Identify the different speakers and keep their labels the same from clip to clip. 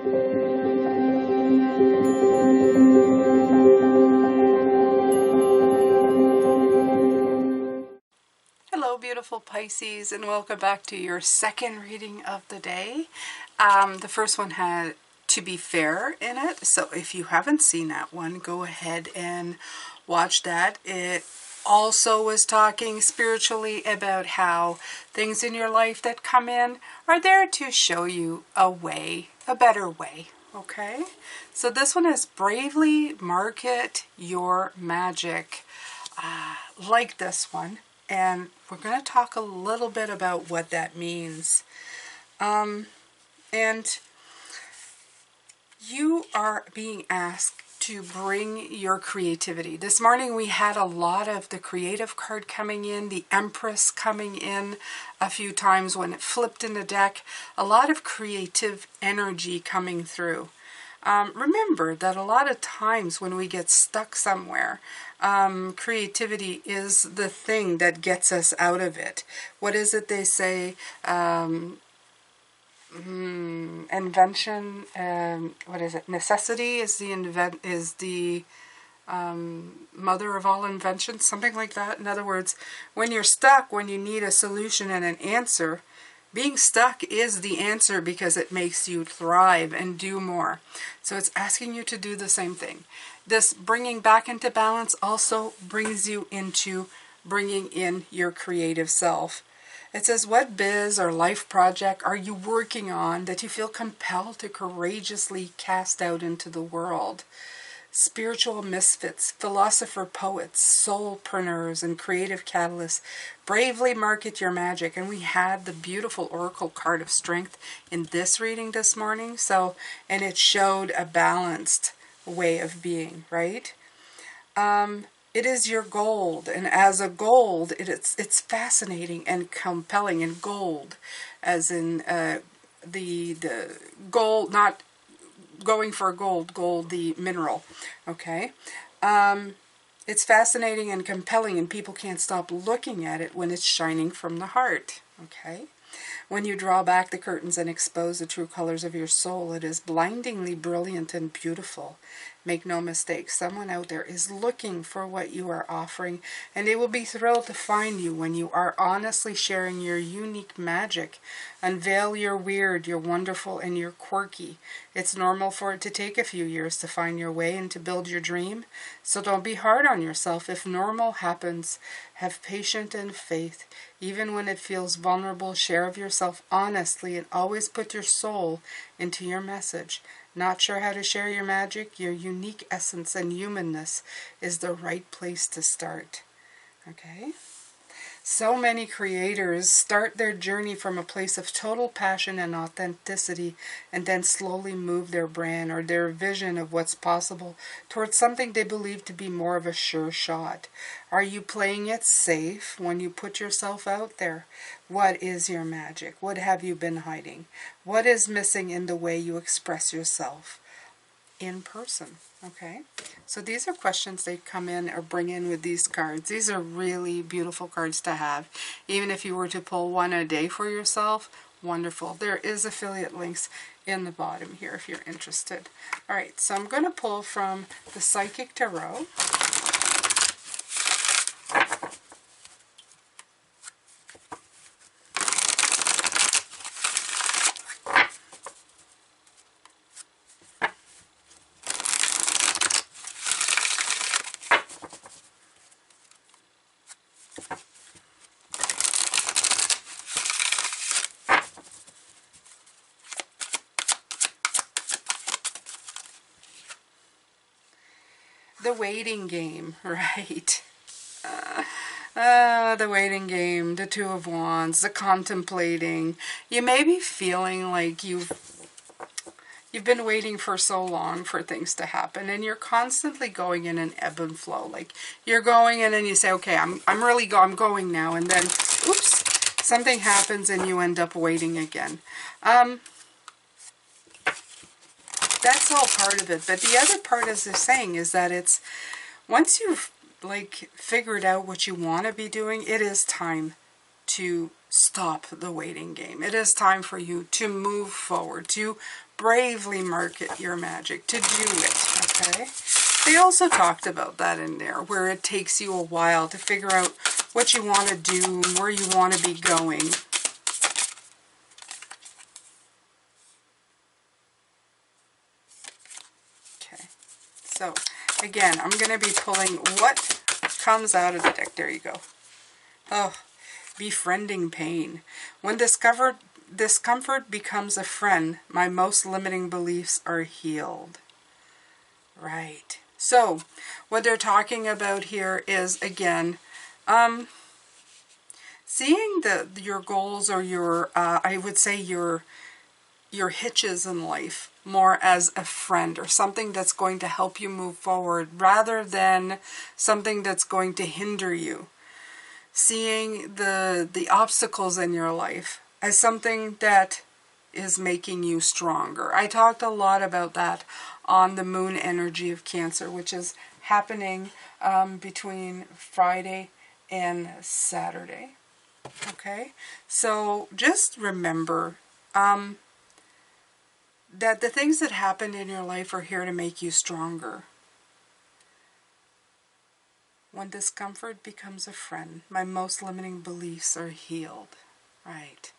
Speaker 1: Hello beautiful Pisces, and welcome back to your second reading of the day. The first one had To Be Fair in it, so if you haven't seen that one, go ahead and watch that. It also was talking spiritually about how things in your life that come in are there to show you a way, a better way. Okay, so this one is Bravely Market Your Magic. Like this one. And we're going to talk a little bit about what that means. And you are being asked to bring your creativity. This morning we had a lot of the creative card coming in, the Empress coming in a few times when it flipped in the deck. A lot of creative energy coming through. Remember that a lot of times when we get stuck somewhere, creativity is the thing that gets us out of it. What is it they say? Invention, what is it? Necessity is the mother of all inventions, something like that. In other words, when you're stuck, when you need a solution and an answer, being stuck is the answer because it makes you thrive and do more. So it's asking you to do the same thing. This bringing back into balance also brings you into bringing in your creative self. It says, what biz or life project are you working on that you feel compelled to courageously cast out into the world? Spiritual misfits, philosopher poets, soulpreneurs, and creative catalysts, bravely market your magic. And we had the beautiful oracle card of strength in this reading this morning. So, and it showed a balanced way of being, right? It is your gold, and as a gold, it's fascinating and compelling. And gold, as in the gold, not going for gold, the mineral, okay? It's fascinating and compelling, and people can't stop looking at it when it's shining from the heart, okay? When you draw back the curtains and expose the true colors of your soul, it is blindingly brilliant and beautiful. Make no mistake, someone out there is looking for what you are offering, and they will be thrilled to find you when you are honestly sharing your unique magic. Unveil your weird, your wonderful, and your quirky. It's normal for it to take a few years to find your way and to build your dream, so don't be hard on yourself if normal happens. Have patience and faith. Even when it feels vulnerable, share of yourself honestly, and always put your soul into your message. Not sure how to share your magic? Your unique essence and humanness is the right place to start. Okay? So many creators start their journey from a place of total passion and authenticity, and then slowly move their brand or their vision of what's possible towards something they believe to be more of a sure shot. Are you playing it safe when you put yourself out there? What is your magic? What have you been hiding? What is missing in the way you express yourself in person? Okay, so these are questions they come in or bring in with these cards. These are really beautiful cards to have. Even if you were to pull one a day for yourself, wonderful. There is affiliate links in the bottom here if you're interested. All right, so I'm going to pull from the Psychic Tarot. The waiting game, right? The waiting game, the Two of Wands, the contemplating. You may be feeling like you've been waiting for so long for things to happen, and you're constantly going in an ebb and flow. Like you're going in and you say, okay, I'm going now, and then, oops, something happens and you end up waiting again. That's all part of it. But the other part, as they're saying, is that it's once you've like figured out what you want to be doing, it is time to stop the waiting game. It is time for you to move forward, to bravely market your magic, to do it, okay? They also talked about that in there, where it takes you a while to figure out what you want to do and where you want to be going. Okay, so again, I'm going to be pulling what comes out of the deck. There you go. Oh, befriending pain. When discovered, discomfort becomes a friend. My most limiting beliefs are healed. Right. So, what they're talking about here is, again, seeing your goals or your, I would say your hitches in life more as a friend or something that's going to help you move forward rather than something that's going to hinder you. Seeing the obstacles in your life as something that is making you stronger. I talked a lot about that on the moon energy of Cancer, which is happening between Friday and Saturday. Okay, so just remember that the things that happen in your life are here to make you stronger. When discomfort becomes a friend, my most limiting beliefs are healed. Right.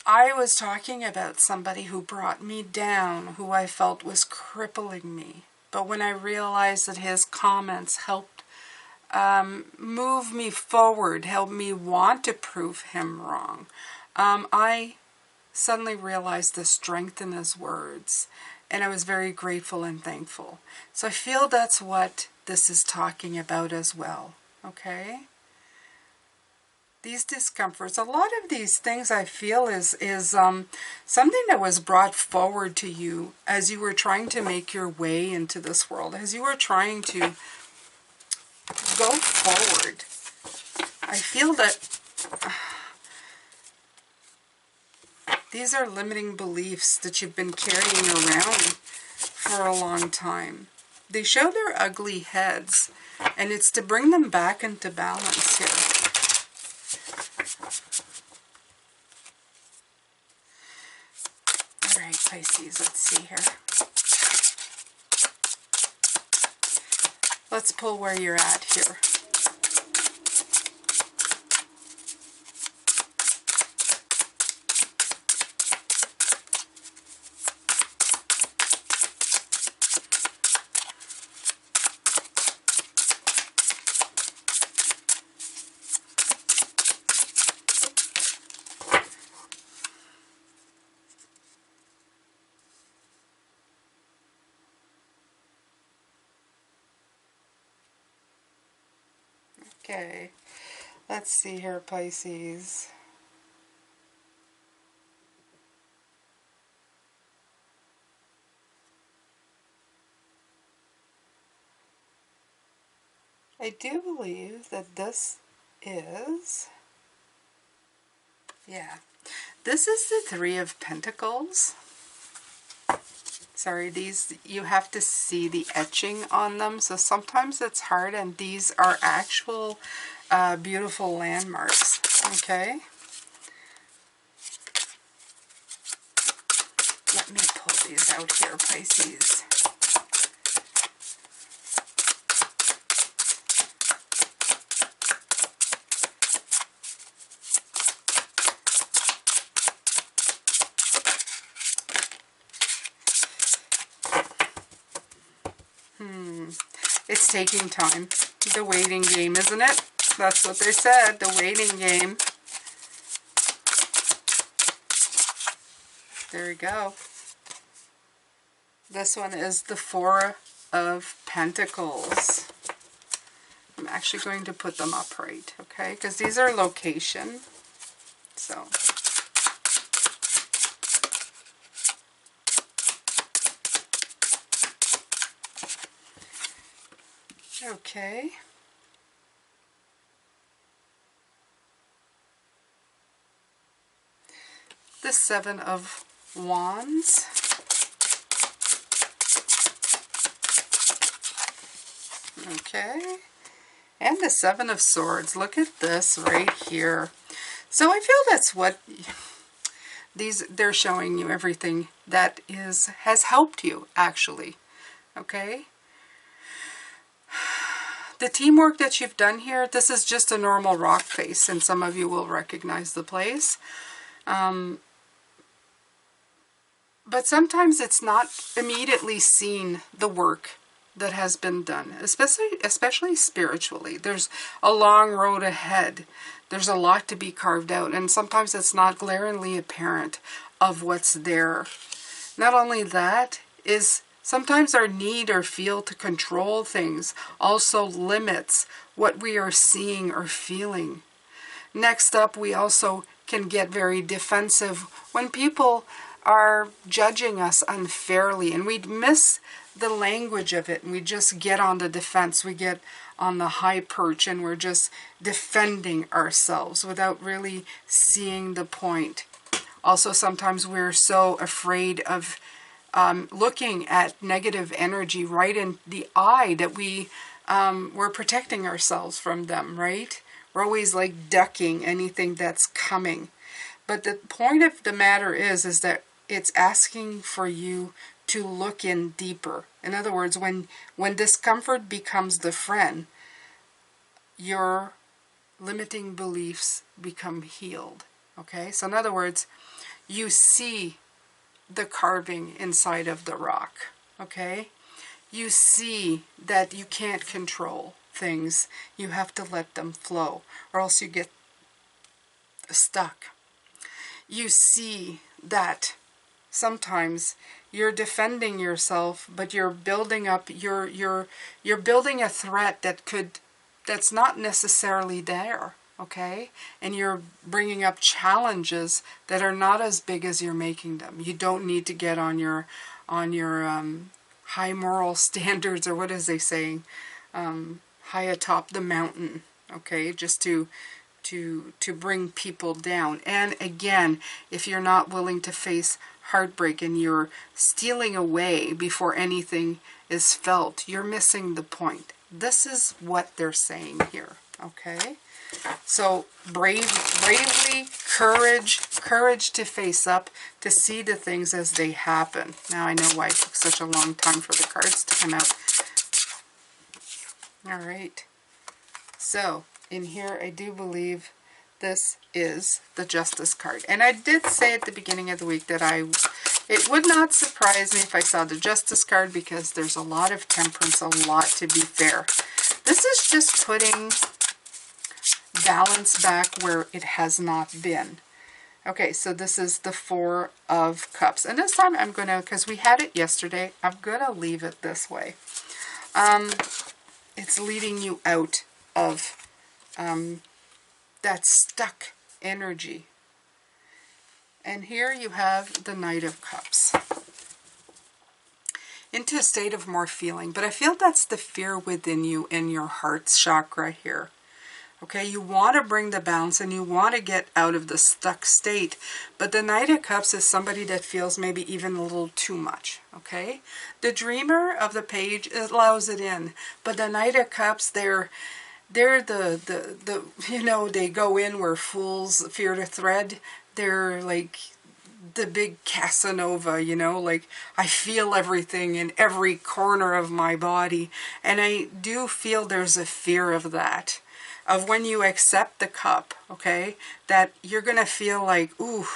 Speaker 1: I was talking about somebody who brought me down, who I felt was crippling me. But when I realized that his comments helped move me forward, helped me want to prove him wrong, I suddenly realized the strength in his words. And I was very grateful and thankful. So I feel that's what this is talking about as well. Okay? These discomforts, a lot of these things I feel is something that was brought forward to you as you were trying to make your way into this world, as you were trying to go forward. I feel that these are limiting beliefs that you've been carrying around for a long time. They show their ugly heads, and it's to bring them back into balance here. All right, Pisces, let's see here. Let's pull where you're at here. Okay, let's see here, Pisces. I do believe that this is, this is the Three of Pentacles. Sorry, these, you have to see the etching on them, so sometimes it's hard, and these are actual beautiful landmarks, okay? Let me pull these out here, Pisces. It's taking time. The waiting game, isn't it? That's what they said, the waiting game. There we go. This one is the Four of Pentacles. I'm actually going to put them upright, okay? Because these are location. So. Okay. The Seven of Wands. Okay. And the Seven of Swords. Look at this right here. So I feel that's what they're showing you, everything that has helped you, actually. Okay? The teamwork that you've done here, this is just a normal rock face, and some of you will recognize the place. But sometimes it's not immediately seen, the work that has been done, especially spiritually. There's a long road ahead. There's a lot to be carved out, and sometimes it's not glaringly apparent of what's there. Not only that, is sometimes our need or feel to control things also limits what we are seeing or feeling. Next up, we also can get very defensive when people are judging us unfairly, and we miss the language of it, and we just get on the defense. We get on the high perch, and we're just defending ourselves without really seeing the point. Also, sometimes we're so afraid of looking at negative energy right in the eye that we're protecting ourselves from them, right? We're always like ducking anything that's coming. But the point of the matter is that it's asking for you to look in deeper. In other words, when discomfort becomes the friend, your limiting beliefs become healed. Okay? So in other words, you see the carving inside of the rock. Okay? You see that you can't control things. You have to let them flow, or else you get stuck. You see that sometimes you're defending yourself, but you're building up, you're building a threat that's not necessarily there, okay? And you're bringing up challenges that are not as big as you're making them. You don't need to get on your high moral standards, or what is they saying, high atop the mountain, okay? Just to bring people down. And again, if you're not willing to face heartbreak and you're stealing away before anything is felt, you're missing the point. This is what they're saying here, okay? So bravely, courage to face up, to see the things as they happen. Now I know why it took such a long time for the cards to come out. All right. So in here, I do believe this is the Justice card. And I did say at the beginning of the week that it would not surprise me if I saw the Justice card, because there's a lot of temperance, a lot to be fair. This is just putting balance back where it has not been. Okay, so this is the Four of Cups. And this time I'm going to, because we had it yesterday, I'm going to leave it this way. It's leading you out of that stuck energy. And here you have the Knight of Cups. Into a state of more feeling. But I feel that's the fear within you in your heart's chakra here. Okay, you want to bring the balance and you want to get out of the stuck state. But the Knight of Cups is somebody that feels maybe even a little too much. Okay, the Dreamer of the Page allows it in. But the Knight of Cups, they're the you know, they go in where fools fear to tread. They're like the big Casanova, you know, like I feel everything in every corner of my body. And I do feel there's a fear of that. Of when you accept the cup, okay, that you're going to feel like, ooh,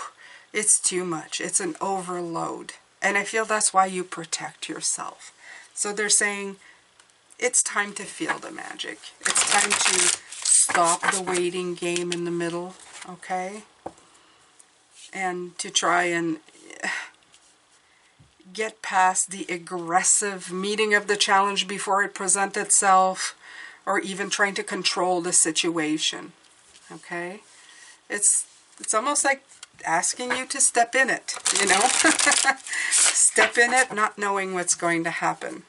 Speaker 1: it's too much. It's an overload. And I feel that's why you protect yourself. So they're saying, it's time to feel the magic. It's time to stop the waiting game in the middle, okay? And to try and get past the aggressive meeting of the challenge before it presents itself, or even trying to control the situation, okay? It's almost like asking you to step in it, you know? Step in it, not knowing what's going to happen.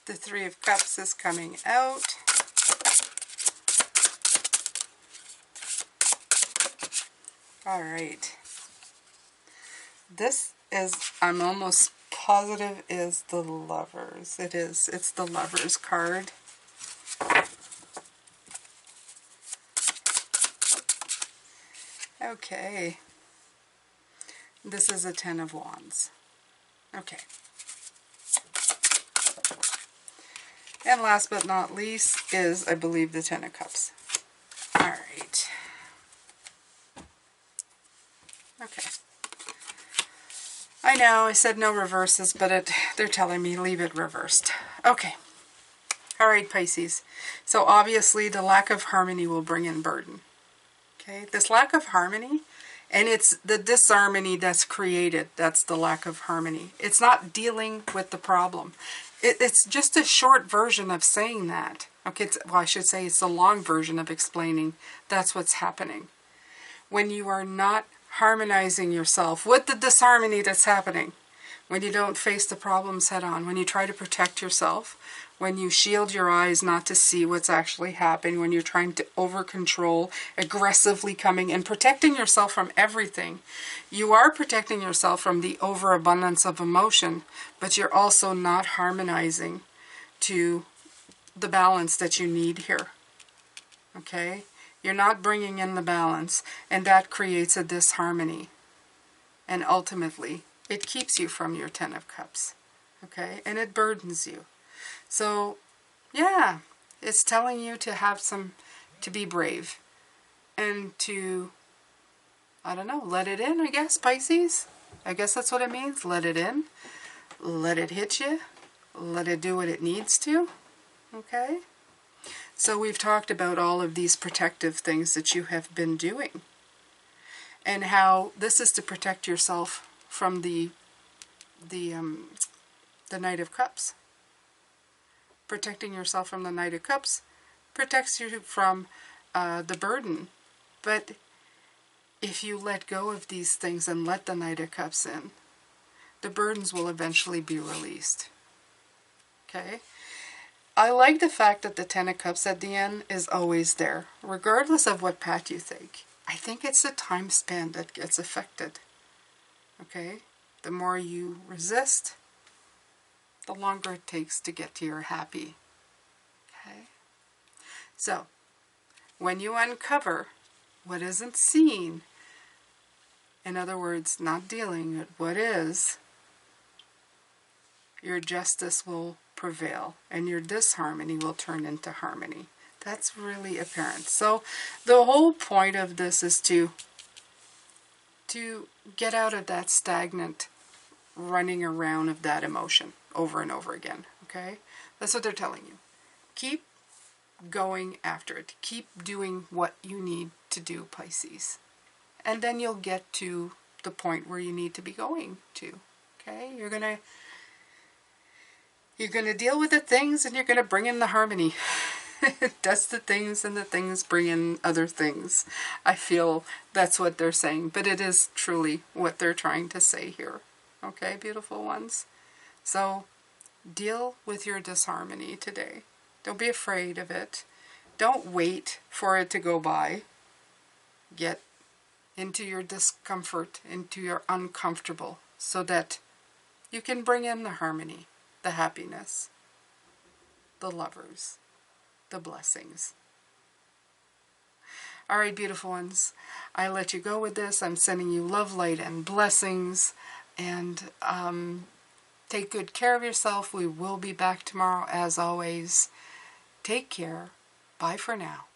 Speaker 1: The Three of Cups is coming out. All right. This is, I'm almost positive, is the Lovers. It is. It's the Lovers card. Okay. This is a Ten of Wands. Okay. And last but not least is, I believe, the Ten of Cups. All right. Okay. I know I said no reverses, but they're telling me leave it reversed. Okay. All right, Pisces. So obviously the lack of harmony will bring in burden. Okay. This lack of harmony, and it's the disharmony that's created. That's the lack of harmony. It's not dealing with the problem. It's just a short version of saying that. Okay, well, I should say it's a long version of explaining that's what's happening. When you are not harmonizing yourself with the disharmony that's happening, when you don't face the problems head on, when you try to protect yourself, when you shield your eyes not to see what's actually happening, when you're trying to over-control, aggressively coming and protecting yourself from everything, you are protecting yourself from the overabundance of emotion, but you're also not harmonizing to the balance that you need here. Okay? You're not bringing in the balance, and that creates a disharmony. And ultimately, it keeps you from your Ten of Cups. Okay? And it burdens you. So, yeah, it's telling you to have to be brave. And to, I don't know, let it in, I guess, Pisces. I guess that's what it means. Let it in. Let it hit you. Let it do what it needs to. Okay? So we've talked about all of these protective things that you have been doing. And how this is to protect yourself from the Knight of Cups. Protecting yourself from the Knight of Cups protects you from the burden. But if you let go of these things and let the Knight of Cups in, the burdens will eventually be released. Okay? I like the fact that the Ten of Cups at the end is always there, regardless of what path you take. I think it's the time span that gets affected. Okay? The more you resist, the longer it takes to get to your happy. Okay? So, when you uncover what isn't seen, in other words, not dealing with what is, your justice will prevail and your disharmony will turn into harmony. That's really apparent. So, the whole point of this is to get out of that stagnant running around of that emotion over and over again. Okay? That's what they're telling you. Keep going after it. Keep doing what you need to do, Pisces. And then you'll get to the point where you need to be going to. Okay? You're gonna deal with the things and you're gonna bring in the harmony. It does the things and the things bring in other things. I feel that's what they're saying. But it is truly what they're trying to say here. Okay, beautiful ones? So, deal with your disharmony today. Don't be afraid of it. Don't wait for it to go by. Get into your discomfort, into your uncomfortable, so that you can bring in the harmony, the happiness, the lovers, the blessings. All right, beautiful ones. I let you go with this. I'm sending you love, light, and blessings. And take good care of yourself. We will be back tomorrow as always. Take care. Bye for now.